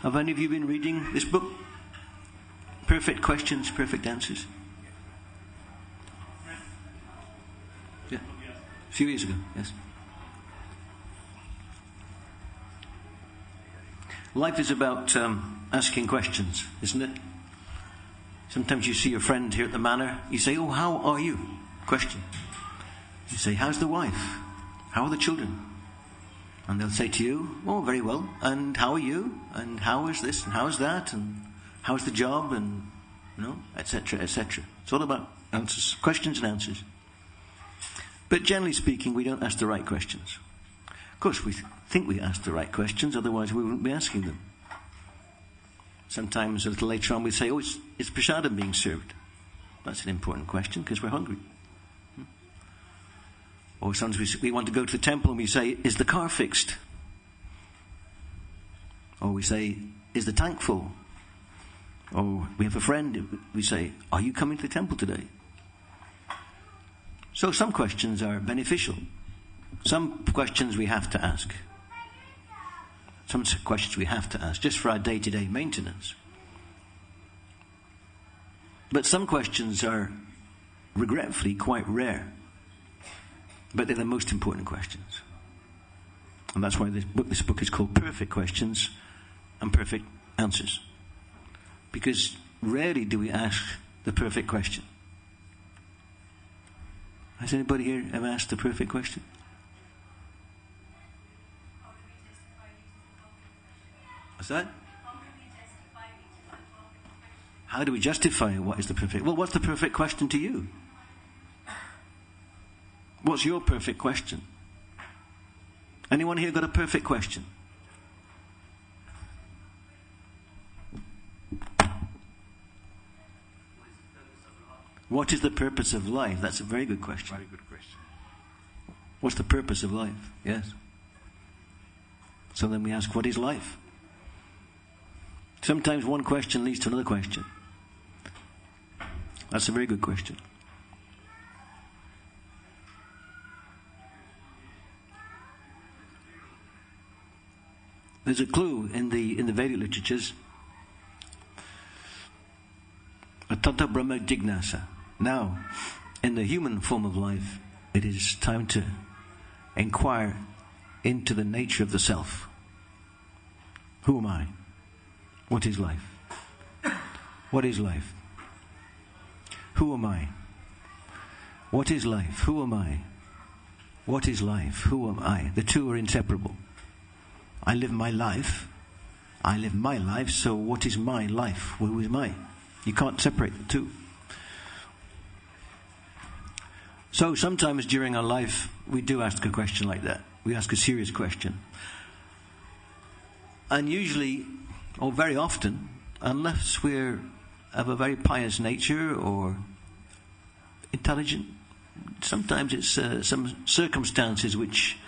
Have any of you been reading this book? Perfect Questions, Perfect Answers? Yeah. A few years ago, yes. Life is about asking questions, isn't it? Sometimes you see your friend here at the manor, you say, "Oh, how are you?" Question. You say, "How's the wife? How are the children?" And they'll say to you, "Oh, very well. And how are you? And how is this? And how is that? And how's the job?" And, etc., etc. It's all about answers, questions and answers. But generally speaking, we don't ask the right questions. Of course, we think we ask the right questions, otherwise we wouldn't be asking them. Sometimes a little later on we say, "Oh, is prasadam being served?" That's an important question because we're hungry. Or sometimes we want to go to the temple and we say, "Is the car fixed?" Or we say, "Is the tank full?" Or we have a friend, we say, "Are you coming to the temple today?" So some questions are beneficial. Some questions we have to ask. Some questions we have to ask just for our day-to-day maintenance. But some questions are regretfully quite rare. But they're the most important questions. And that's why this book is called Perfect Questions and Perfect Answers. Because rarely do we ask the perfect question. Has anybody here ever asked the perfect question? What's that? How do we justify what is the perfect? Well, what's the perfect question to you? What's your perfect question? Anyone here got a perfect question? What is the purpose of life? That's a very good question. Very good question. What's the purpose of life? Yes. So then we ask, what is life? Sometimes one question leads to another question. That's a very good question. There's a clue in the Vedic literatures. Atata Brahma Jignasa. Now, in the human form of life, it is time to inquire into the nature of the self. Who am I? What is life? What is life? Who am I? What is life? Who am I? What is life? Who am I? The two are inseparable. I live my life. I live my life, so what is my life? Who is I? You can't separate the two. So sometimes during our life, we do ask a question like that. We ask a serious question. And usually, or very often, unless we have a very pious nature or intelligent, sometimes it's some circumstances which,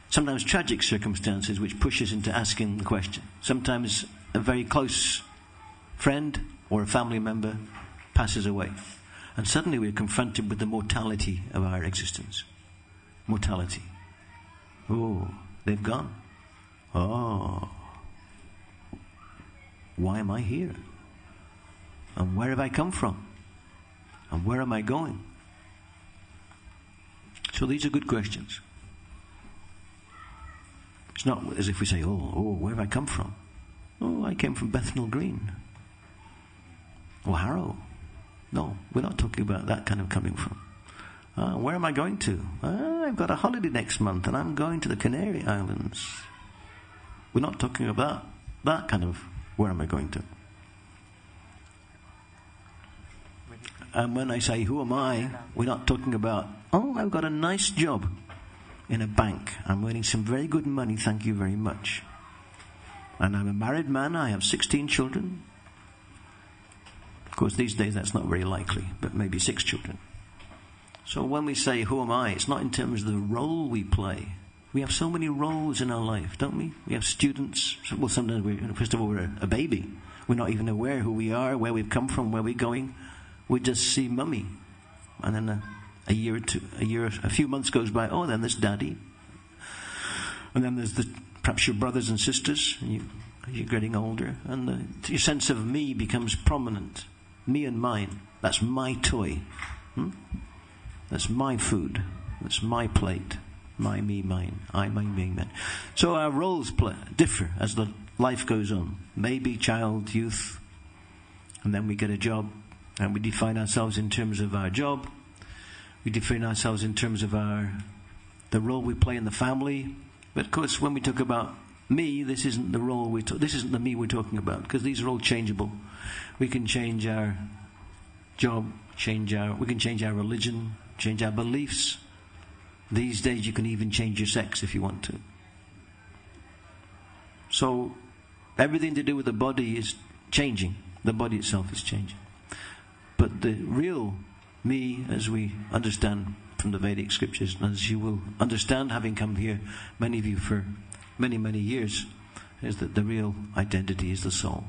sometimes tragic circumstances which push us into asking the question. Sometimes a very close friend or a family member passes away. And suddenly we're confronted with the mortality of our existence. Mortality. Oh, they've gone. Oh. Why am I here? And where have I come from? And where am I going? So these are good questions. It's not as if we say, oh, where have I come from? Oh, I came from Bethnal Green. Or Harrow. No, we're not talking about that kind of coming from. Where am I going to? I've got a holiday next month and I'm going to the Canary Islands. We're not talking about that kind of where am I going to. And when I say who am I, we're not talking about, I've got a nice job in a bank. I'm earning some very good money, thank you very much. And I'm a married man, I have 16 children. Of course, these days that's not very likely, but maybe 6 children. So when we say, who am I, it's not in terms of the role we play. We have so many roles in our life, don't we? We have students. Well, sometimes first of all, we're a baby. We're not even aware who we are, where we've come from, where we're going. We just see mummy. And then a few months goes by, then there's daddy. And then there's perhaps your brothers and sisters. And as you're getting older, and your sense of me becomes prominent. Me and mine. That's my toy. That's my food. That's my plate. My, me, mine. I, mine, me, mine. So our roles differ as the life goes on. Maybe child, youth, and then we get a job, and we define ourselves in terms of our job. We define ourselves in terms of the role we play in the family. But of course, when we talk about me, this isn't the role this isn't the me we're talking about, because these are all changeable. We can change our job, we can change our religion, change our beliefs. These days you can even change your sex if you want to. So everything to do with the body is changing. The body itself is changing. But the real me, as we understand from the Vedic scriptures, and as you will understand having come here, many of you for many, many years, is that the real identity is the soul.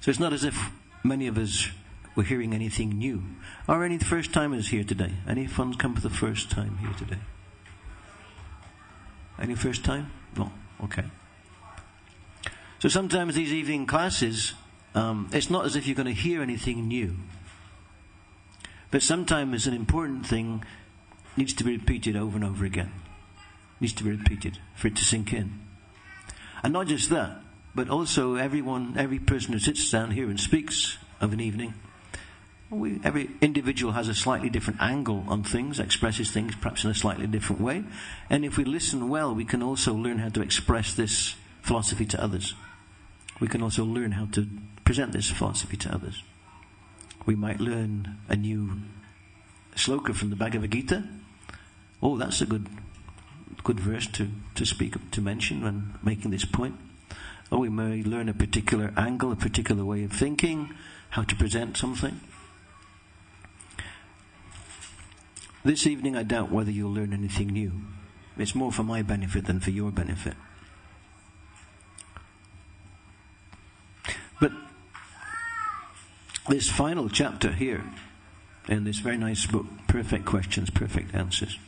So it's not as if many of us were hearing anything new. Are any first timers here today? Any fun come for the first time here today? Any first time? No. Okay. So sometimes these evening classes, it's not as if you're going to hear anything new. But sometimes an important thing needs to be repeated over and over again. Needs to be repeated for it to sink in. And not just that, but also every person who sits down here and speaks of an evening, every individual has a slightly different angle on things, expresses things perhaps in a slightly different way. And if we listen well, we can also learn how to express this philosophy to others. We can also learn how to present this philosophy to others. We might learn a new sloka from the Bhagavad Gita. Oh, that's a good verse to speak, to mention when making this point. Or we may learn a particular angle, a particular way of thinking, how to present something. This evening I doubt whether you'll learn anything new. It's more for my benefit than for your benefit. But this final chapter here, in this very nice book, Perfect Questions, Perfect Answers,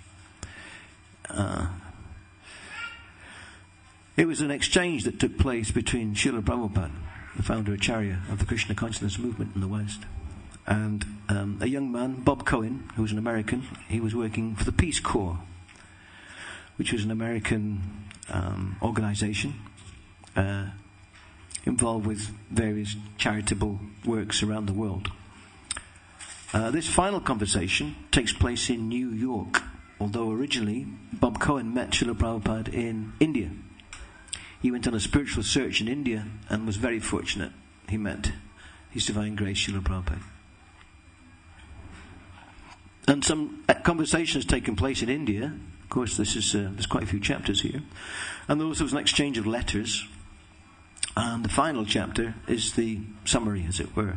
it was an exchange that took place between Srila Prabhupada, the founder Acharya of the Krishna consciousness movement in the West, and a young man, Bob Cohen, who was an American. He was working for the Peace Corps, which was an American organization involved with various charitable works around the world. This final conversation takes place in New York, although originally Bob Cohen met Srila Prabhupada in India. He went on a spiritual search in India and was very fortunate. He met His Divine Grace Srila Prabhupada. And some conversation has taken place in India. Of course, there's quite a few chapters here. And there also was an exchange of letters. And the final chapter is the summary, as it were.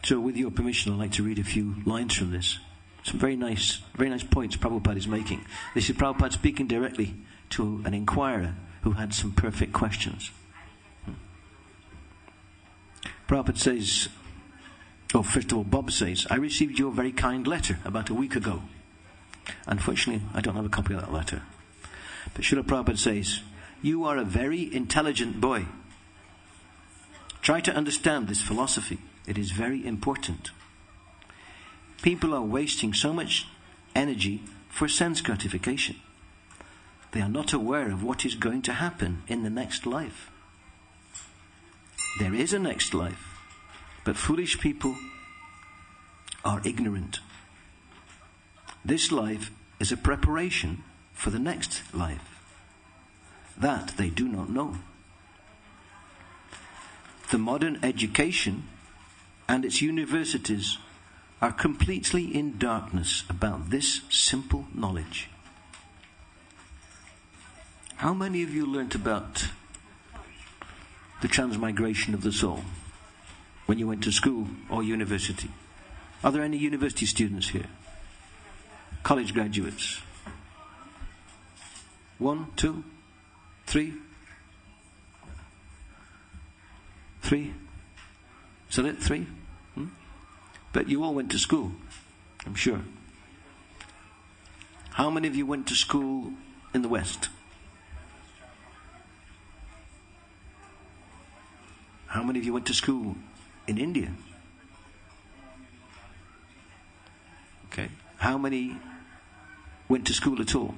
So with your permission, I'd like to read a few lines from this. Some very nice points Prabhupada is making. This is Prabhupada speaking directly to an inquirer who had some perfect questions. Prabhupada says, first of all, Bob says, I received your very kind letter about a week ago. Unfortunately, I don't have a copy of that letter. But Srila Prabhupada says, you are a very intelligent boy. Try to understand this philosophy. It is very important. People are wasting so much energy for sense gratification. They are not aware of what is going to happen in the next life. There is a next life, but foolish people are ignorant. This life is a preparation for the next life. That they do not know. The modern education and its universities are completely in darkness about this simple knowledge. How many of you learnt about the transmigration of the soul when you went to school or university? Are there any university students here? College graduates? 1, 2, 3? 3? Is that it? 3? But you all went to school, I'm sure. How many of you went to school in the West? How many of you went to school in India? Okay. How many went to school at all?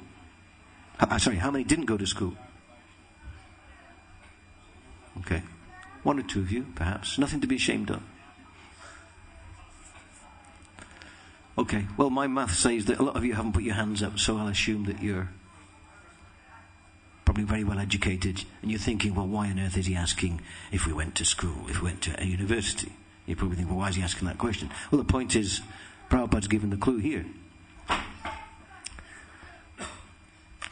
How many didn't go to school? Okay. One or two of you, perhaps. Nothing to be ashamed of. Okay. Well, my math says that a lot of you haven't put your hands up, so I'll assume that you're probably very well educated, and you're thinking, well, why on earth is he asking if we went to school, if we went to a university? You probably think, well, why is he asking that question? Well, the point is, Prabhupada's given the clue here.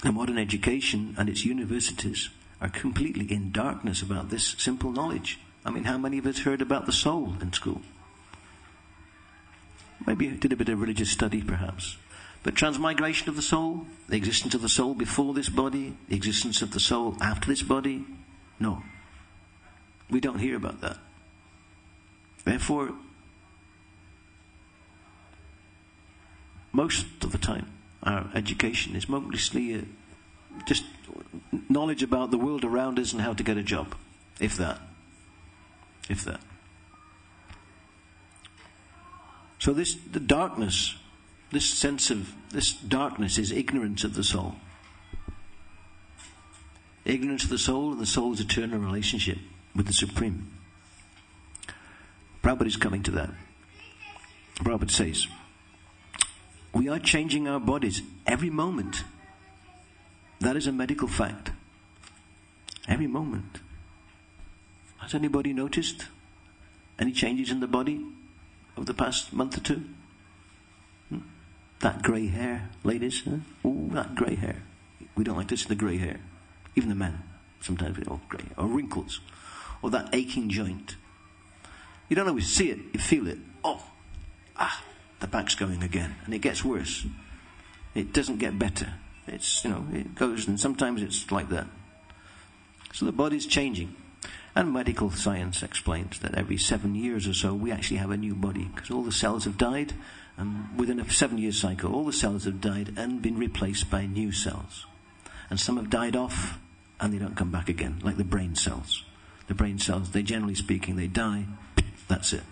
The modern education and its universities are completely in darkness about this simple knowledge. I mean, how many of us heard about the soul in school? Maybe you did a bit of religious study, perhaps. But transmigration of the soul, the existence of the soul before this body, the existence of the soul after this body, no. We don't hear about that. Therefore, most of the time, our education is mostly just knowledge about the world around us and how to get a job, if that. If that. So this darkness is ignorance of the soul. Ignorance of the soul and the soul's eternal relationship with the Supreme. Prabhupada is coming to that. Prabhupada says, we are changing our bodies every moment. That is a medical fact. Every moment. Has anybody noticed any changes in the body over the past month or two? That grey hair, ladies. Huh? Ooh, that grey hair. We don't like to see the grey hair. Even the men. Sometimes we grey hair. Or wrinkles. Or that aching joint. You don't always see it. You feel it. The back's going again. And it gets worse. It doesn't get better. It goes, and sometimes it's like that. So the body's changing. And medical science explains that every 7 years or so, we actually have a new body. Because all the cells have died, and within a 7-year cycle, all the cells have died and been replaced by new cells. And some have died off, and they don't come back again, like the brain cells. The brain cells, generally speaking, they die, that's it.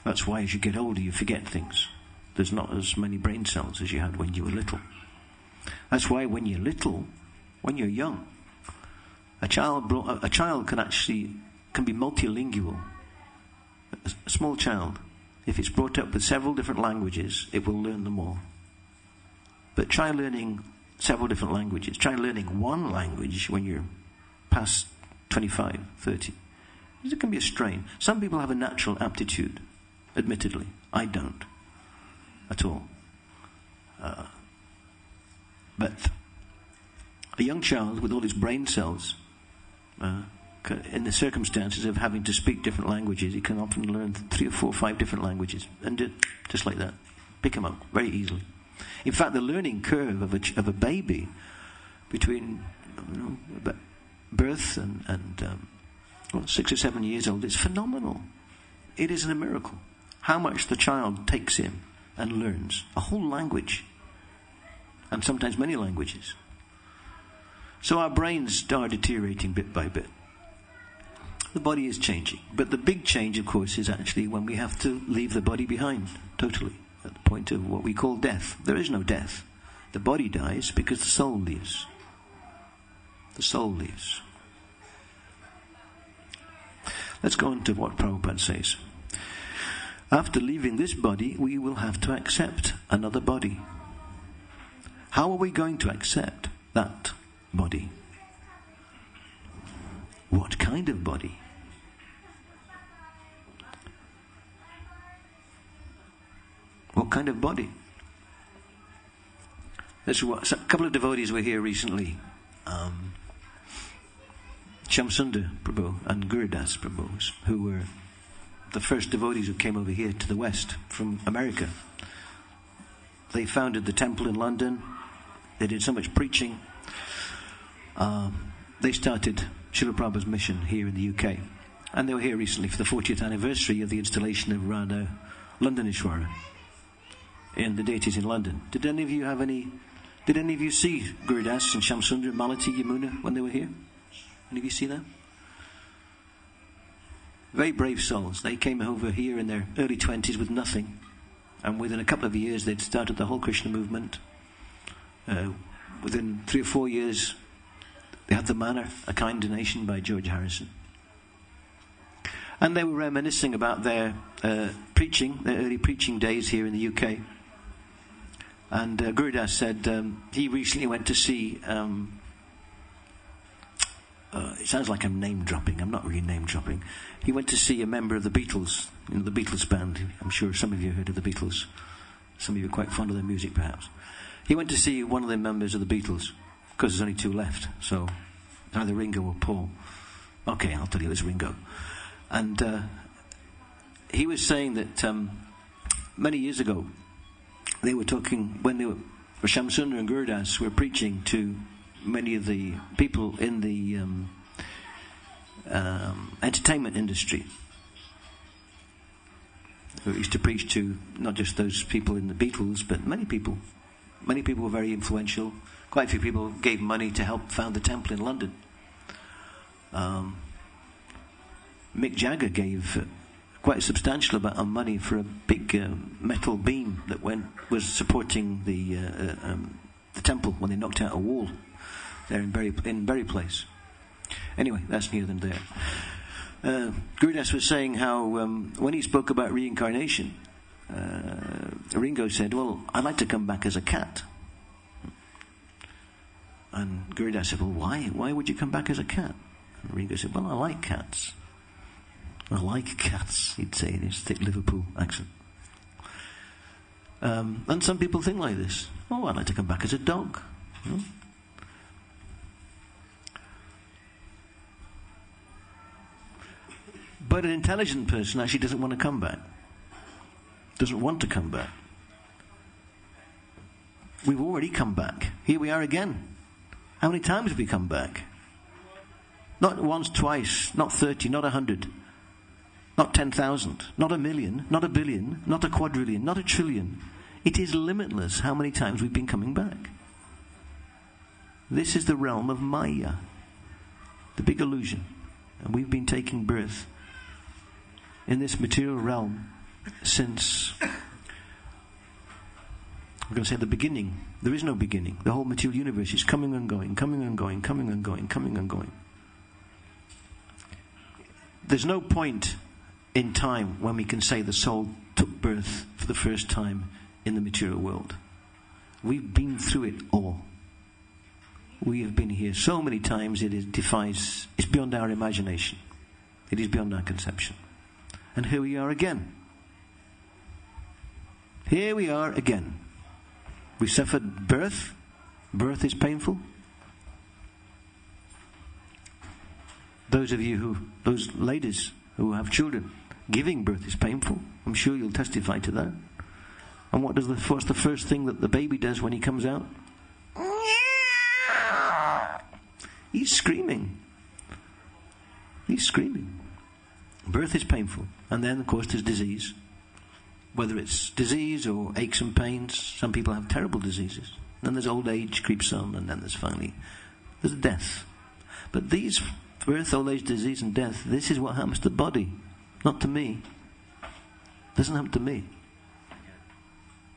That's why as you get older, you forget things. There's not as many brain cells as you had when you were little. That's why when you're little, when you're young, a child can be multilingual. A small child, if it's brought up with several different languages, it will learn them all. But try learning several different languages. Try learning one language when you're past 25, 30. It can be a strain. Some people have a natural aptitude, admittedly. I don't. At all. But a young child with all his brain cells, in the circumstances of having to speak different languages, he can often learn 3 or 4 or 5 different languages, and just like that, pick them up very easily. In fact, the learning curve of a baby between birth and 6 or 7 years old is phenomenal. It is a miracle how much the child takes in and learns a whole language, and sometimes many languages. So our brains are deteriorating bit by bit. The body is changing. But the big change, of course, is actually when we have to leave the body behind, totally, at the point of what we call death. There is no death. The body dies because the soul leaves. The soul leaves. Let's go on to what Prabhupada says. After leaving this body, we will have to accept another body. How are we going to accept that body? What kind of body? What kind of body? A couple of devotees were here recently. Shamsundar Prabhu and Gurudas Prabhu, who were the first devotees who came over here to the West from America. They founded the temple in London. They did so much preaching. They started Srila Prabhupada's mission here in the UK. And they were here recently for the 40th anniversary of the installation of Radha Londonishwara in the deities in London. Did any of you see Gurudas and Shamsundar, Malati, Yamuna when they were here? Any of you see that? Very brave souls. They came over here in their early 20s with nothing. And within a couple of years, they'd started the whole Krishna movement. Within 3 or 4 years, they had the manner, A Kind Donation by George Harrison. And they were reminiscing about their preaching, their early preaching days here in the UK. And Gurudas said he recently went to see, it sounds like I'm name dropping, I'm not really name dropping. He went to see a member of the Beatles, the Beatles band. I'm sure some of you heard of the Beatles. Some of you are quite fond of their music perhaps. He went to see one of the members of the Beatles, because there's only 2 left, so either Ringo or Paul. Okay, I'll tell you, it's Ringo. And he was saying that many years ago, they were talking, when they were, Shamsundar and Gurudas were preaching to many of the people in the entertainment industry. Who used to preach to not just those people in the Beatles, but many people. Many people were very influential. Quite a few people gave money to help found the temple in London. Mick Jagger gave quite a substantial amount of money for a big metal beam that was supporting the temple when they knocked out a wall there in Bury Place. Anyway, that's neither than there. Gurudas was saying how when he spoke about reincarnation, Ringo said, "Well, I'd like to come back as a cat." And Gurudas said, "Well, why? Why would you come back as a cat?" And Ringo said, "Well, I like cats." "I like cats," he'd say in his thick Liverpool accent. And some people think like this. "Oh, I'd like to come back as a dog." But an intelligent person actually doesn't want to come back. Doesn't want to come back. We've already come back. Here we are again. How many times have we come back? Not once, twice, not 30, not 100, not 10,000, not 1,000,000, not 1,000,000,000, not a quadrillion, not 1,000,000,000,000. It is limitless how many times we've been coming back. This is the realm of Maya, the big illusion. And we've been taking birth in this material realm since, I'm going to say the beginning. There is no beginning. The whole material universe is coming and going, coming and going, coming and going, coming and going. There's no point in time when we can say the soul took birth for the first time in the material world. We've been through it all. We have been here so many times it's beyond our imagination. It is beyond our conception. And here we are again. Here we are again. We suffered birth. Birth is painful. Those ladies who have children, giving birth is painful. I'm sure you'll testify to that. And what's the first thing that the baby does when he comes out? He's screaming. He's screaming. Birth is painful. And then, of course, there's disease. Whether it's disease or aches and pains, some people have terrible diseases. Then there's old age creeps on, and then there's death. But these birth, old age, disease, and death, this is what happens to the body, not to me. It doesn't happen to me.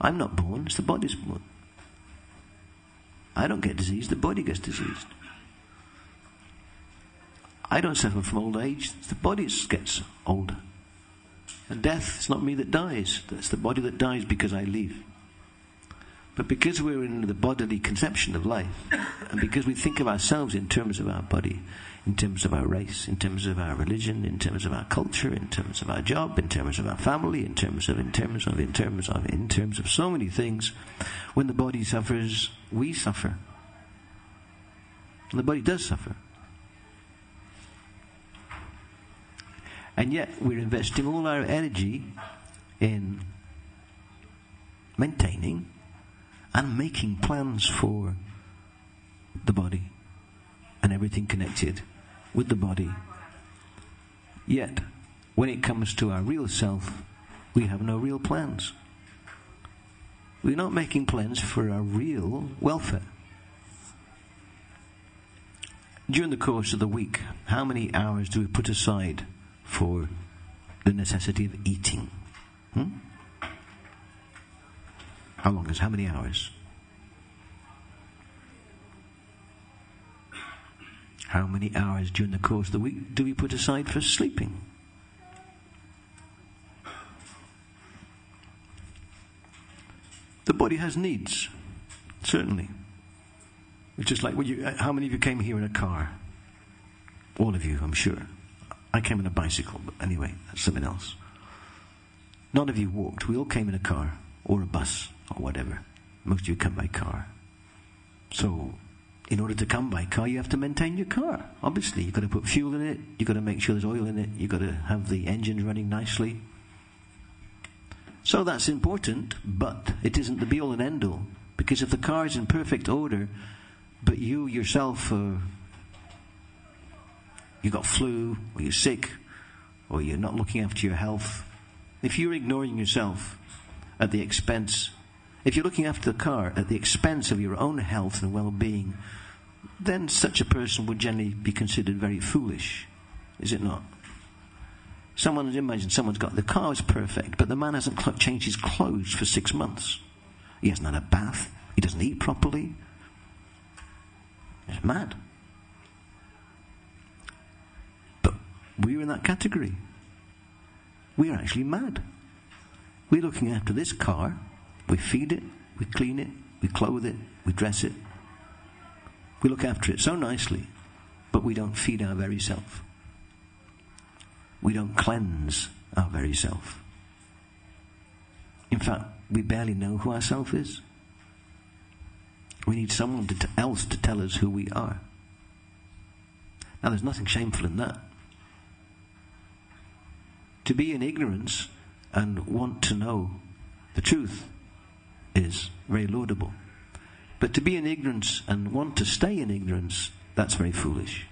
I'm not born, it's the body's born. I don't get diseased, the body gets diseased. I don't suffer from old age, the body gets older. And death, it's not me that dies, it's the body that dies because I leave. But because we're in the bodily conception of life, and because we think of ourselves in terms of our body, in terms of our race, in terms of our religion, in terms of our culture, in terms of our job, in terms of our family, in terms of so many things, when the body suffers, we suffer. And the body does suffer. And yet we're investing all our energy in maintaining and making plans for the body and everything connected with the body. Yet, when it comes to our real self, we have no real plans. We're not making plans for our real welfare. During the course of the week, how many hours do we put aside for the necessity of eating. How long is? How many hours? How many hours during the course of the week do we put aside for sleeping? The body has needs, certainly. It's just like, how many of you came here in a car? All of you, I'm sure. I came in a bicycle, but anyway, that's something else. None of you walked. We all came in a car, or a bus, or whatever. Most of you come by car. So, in order to come by car, you have to maintain your car. Obviously, you've got to put fuel in it, you've got to make sure there's oil in it, you've got to have the engines running nicely. So that's important, but it isn't the be-all and end-all. Because if the car is in perfect order, but you yourself, you got flu, or you're sick, or you're not looking after your health, if you're ignoring yourself at the expense, if you're looking after the car at the expense of your own health and well-being, then such a person would generally be considered very foolish, is it not? Imagine someone's got, the car is perfect, but the man hasn't changed his clothes for 6 months. He hasn't had a bath, he doesn't eat properly. He's mad. But we're in that category. We're actually mad. We're looking after this car, we feed it, we clean it, we clothe it, we dress it. We look after it so nicely, but we don't feed our very self. We don't cleanse our very self. In fact, we barely know who our self is. We need someone else to tell us who we are. Now, there's nothing shameful in that. To be in ignorance and want to know the truth is very laudable. But to be in ignorance and want to stay in ignorance, that's very foolish.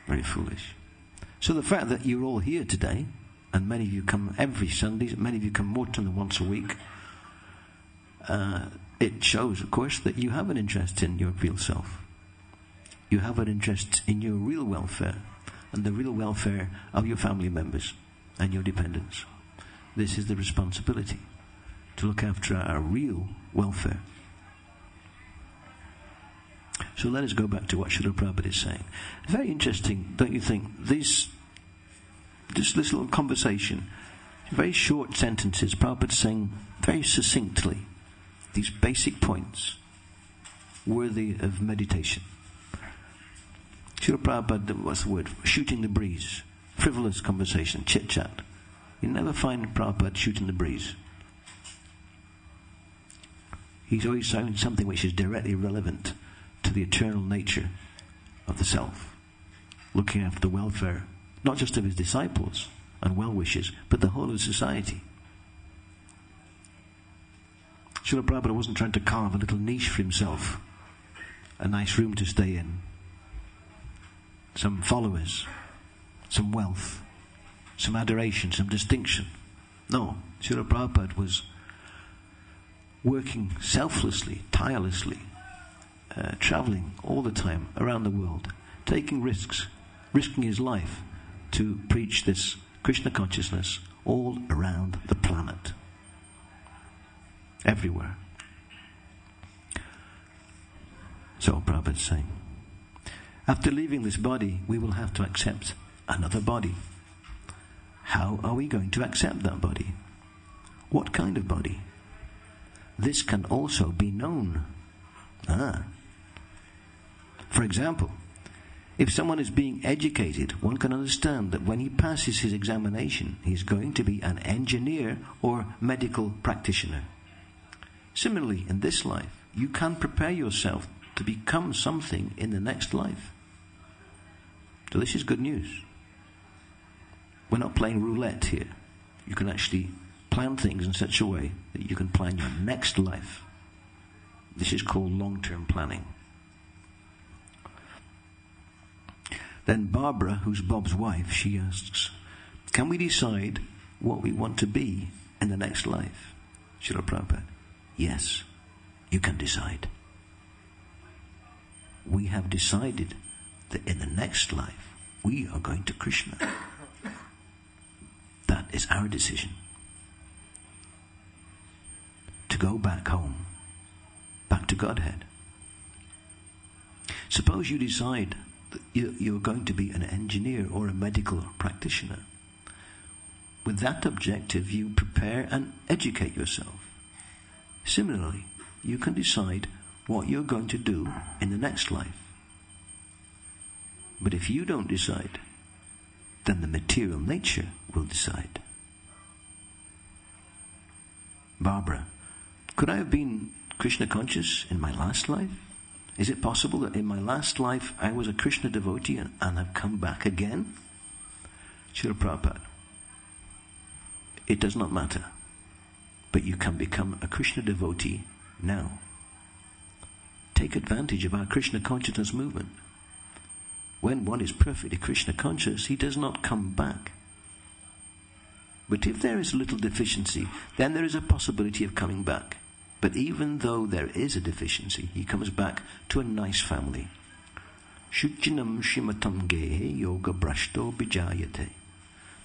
Very foolish. So the fact that you're all here today, and many of you come every Sunday, many of you come more than once a week, it shows, of course, that you have an interest in your real self. You have an interest in your real welfare, and the real welfare of your family members and your dependents. This is the responsibility, to look after our real welfare. So let us go back to what Srila Prabhupada is saying. Very interesting, don't you think? This little conversation, very short sentences, Prabhupada saying very succinctly these basic points worthy of meditation. Srila Prabhupada, what's the word? Shooting the breeze. Frivolous conversation, chit-chat. You never find Prabhupada shooting the breeze. He's always saying something which is directly relevant to the eternal nature of the self, looking after the welfare, not just of his disciples and well-wishers, but the whole of society. Srila Prabhupada wasn't trying to carve a little niche for himself, a nice room to stay in, some followers, some wealth, some adoration, some distinction. No, Srila Prabhupada was working selflessly, tirelessly, traveling all the time around the world, taking risks, risking his life to preach this Krishna consciousness all around the planet, everywhere. So Prabhupada is saying, after leaving this body, we will have to accept another body. How are we going to accept that body? What kind of body? This can also be known. For example, if someone is being educated, one can understand that when he passes his examination, he's going to be an engineer or medical practitioner. Similarly, in this life, you can prepare yourself to become something in the next life. So this is good news. We're not playing roulette here. You can actually plan things in such a way that you can plan your next life. This is called long-term planning. Then Barbara, who's Bob's wife, she asks, can we decide what we want to be in the next life? Srila Prabhupada, yes, you can decide. We have decided that in the next life, we are going to Krishna. That is our decision. To go back home, back to Godhead. Suppose you decide that you're going to be an engineer or a medical practitioner. With that objective, you prepare and educate yourself. Similarly, you can decide what you're going to do in the next life. But if you don't decide, then the material nature will decide. Barbara, could I have been Krishna conscious in my last life? Is it possible that in my last life I was a Krishna devotee and have come back again? Srila Prabhupada, it does not matter, but you can become a Krishna devotee now. Take advantage of our Krishna consciousness movement. When one is perfectly Krishna conscious, he does not come back. But if there is little deficiency, then there is a possibility of coming back. But even though there is a deficiency, he comes back to a nice family. Shuchinam shimatam gehe yoga brashto bijayate.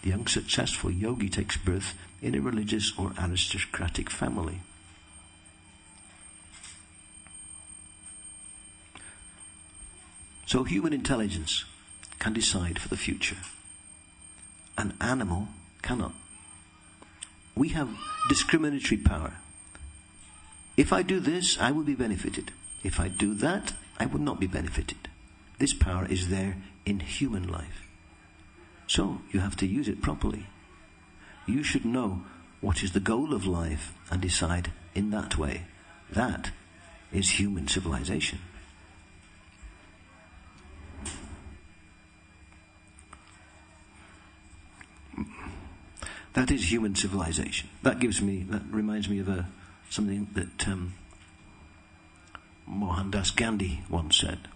The unsuccessful yogi takes birth in a religious or aristocratic family. So human intelligence can decide for the future. An animal cannot. We have discriminatory power. If I do this, I will be benefited. If I do that, I will not be benefited. This power is there in human life. So you have to use it properly. You should know what is the goal of life and decide in that way. That is human civilization. That is human civilization. That reminds me of something that Mohandas Gandhi once said.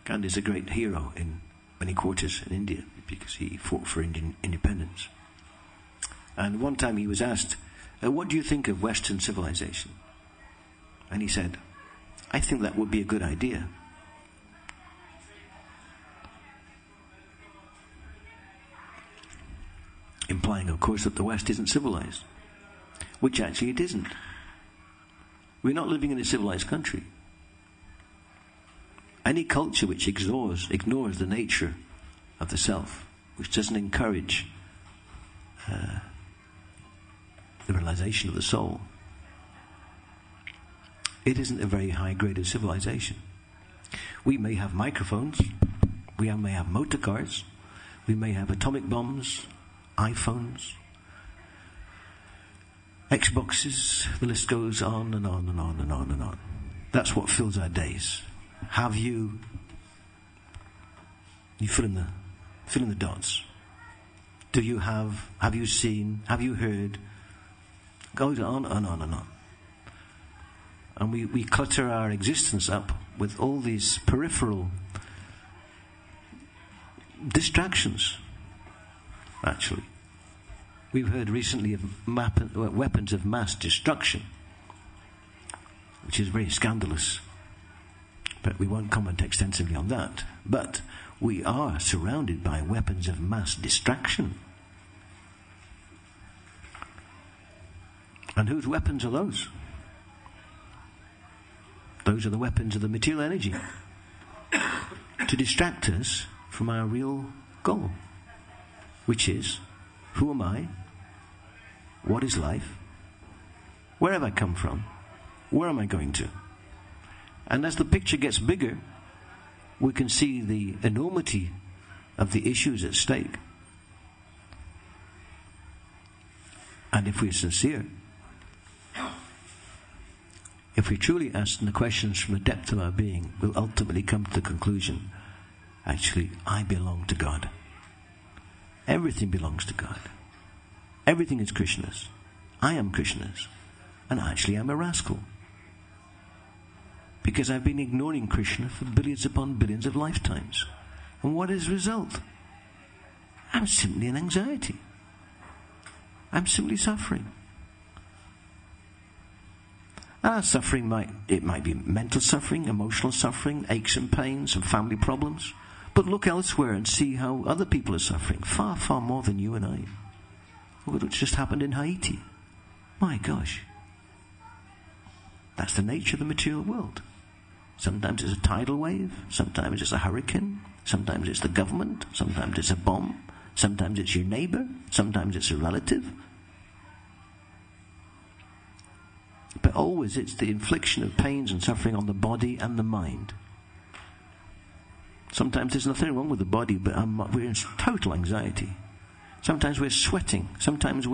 Gandhi is a great hero in many quarters in India because he fought for Indian independence. And one time he was asked, what do you think of Western civilization? And he said, I think that would be a good idea. Implying, of course, that the West isn't civilized, which actually it isn't. We're not living in a civilized country. Any culture which ignores the nature of the self, which doesn't encourage the realization of the soul, it isn't a very high grade of civilization. We may have microphones, we may have motor cars, we may have atomic bombs, iPhones, Xboxes, the list goes on and on and on and on and on. That's what fills our days. Have you fill in the dots. Do you have you seen, have you heard? Goes on and on and on. And we clutter our existence up with all these peripheral distractions. Actually, we've heard recently of weapons of mass destruction, which is very scandalous, but we won't comment extensively on that. But we are surrounded by weapons of mass distraction. And whose weapons are those? Those are the weapons of the material energy to distract us from our real goal, which is, who am I? What is life? Where have I come from? Where am I going to? And as the picture gets bigger, we can see the enormity of the issues at stake. And if we're sincere, if we truly ask the questions from the depth of our being, we'll ultimately come to the conclusion, actually, I belong to God. Everything belongs to God. Everything is Krishna's. I am Krishna's. And actually I'm a rascal. Because I've been ignoring Krishna for billions upon billions of lifetimes. And what is the result? I'm simply in anxiety. I'm simply suffering. And our suffering might be mental suffering, emotional suffering, aches and pains, and family problems. But look elsewhere and see how other people are suffering. Far, far more than you and I. What's just happened in Haiti? My gosh. That's the nature of the material world. Sometimes it's a tidal wave, sometimes it's a hurricane, sometimes it's the government, sometimes it's a bomb, sometimes it's your neighbor, sometimes it's a relative. But always it's the infliction of pains and suffering on the body and the mind. Sometimes there's nothing wrong with the body, but we're in total anxiety. Sometimes we're sweating. Sometimes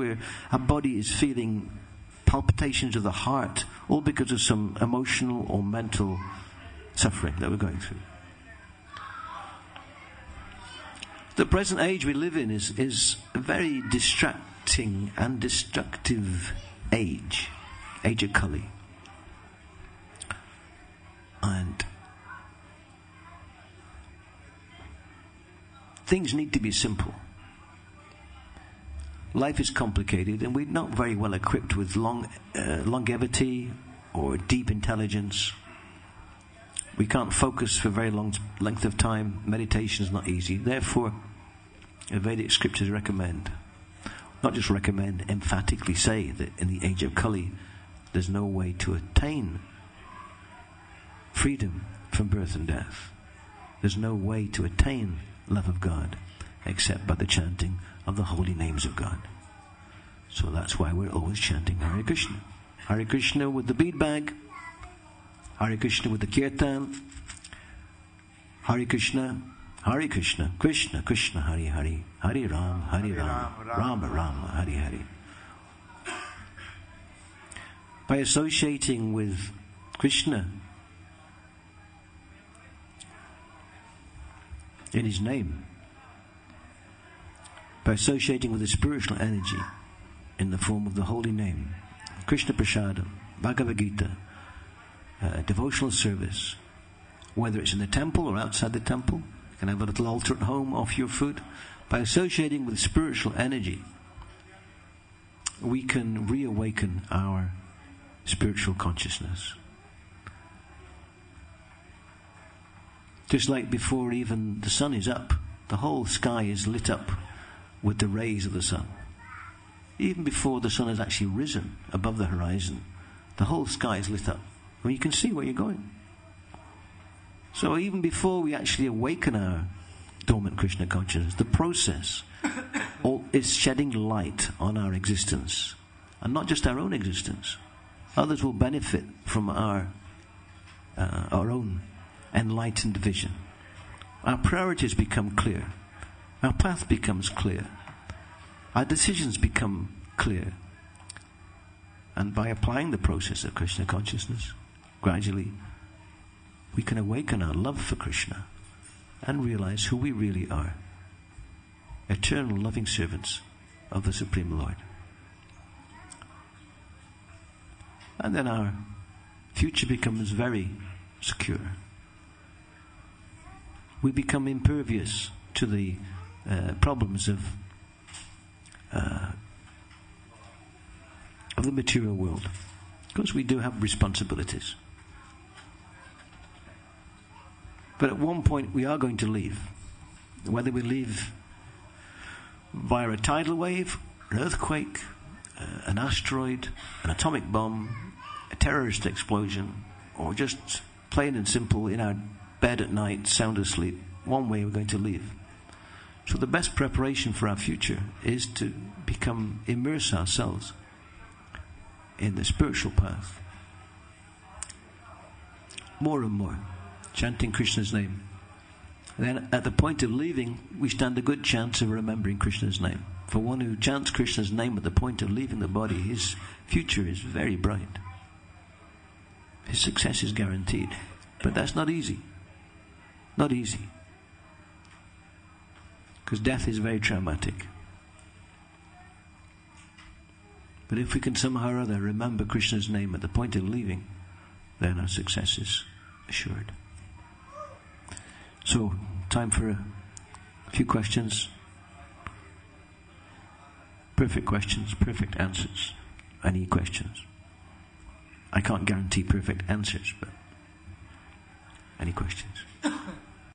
our body is feeling palpitations of the heart, all because of some emotional or mental suffering that we're going through. The present age we live in is a very distracting and destructive age of Kali. And things need to be simple. Life is complicated, and we're not very well equipped with longevity or deep intelligence. We can't focus for very long length of time. Meditation is not easy. Therefore, the Vedic scriptures recommend, not just recommend, emphatically say that in the age of Kali, there's no way to attain freedom from birth and death. There's no way to attain love of God except by the chanting of the holy names of God. So that's why we're always chanting Hare Krishna. Hare Krishna with the bead bag, Hare Krishna with the kirtan, Hare Krishna, Krishna Krishna, Hare Hare, Hare Ram, Rama Rama, Hare Hare. By associating with Krishna in his name, by associating with the spiritual energy in the form of the holy name, Krishna Prasadam, Bhagavad Gita, devotional service, whether it's in the temple or outside the temple, you can have a little altar at home, offer your food. By associating with spiritual energy, we can reawaken our spiritual consciousness. Just like before even the sun is up, the whole sky is lit up with the rays of the sun. Even before the sun has actually risen above the horizon, the whole sky is lit up. Well, you can see where you're going. So even before we actually awaken our dormant Krishna consciousness, the process is shedding light on our existence. And not just our own existence. Others will benefit from our own enlightened vision. Our priorities become clear. Our path becomes clear. Our decisions become clear. And by applying the process of Krishna consciousness, gradually, we can awaken our love for Krishna and realize who we really are. Eternal loving servants of the Supreme Lord. And then our future becomes very secure. We become impervious to the problems of the material world, because we do have responsibilities. But at one point we are going to leave. Whether we leave via a tidal wave, an earthquake, an asteroid, an atomic bomb, a terrorist explosion, or just plain and simple in our bed at night, sound asleep, one way we're going to leave. So the best preparation for our future is to immerse ourselves in the spiritual path. More and more, chanting Krishna's name. And then at the point of leaving, we stand a good chance of remembering Krishna's name. For one who chants Krishna's name at the point of leaving the body, his future is very bright. His success is guaranteed. But that's not easy. Not easy. Because death is very traumatic. But if we can somehow or other remember Krishna's name at the point of leaving, then our success is assured. So, time for a few questions. Perfect questions, perfect answers. Any questions? I can't guarantee perfect answers, but any questions?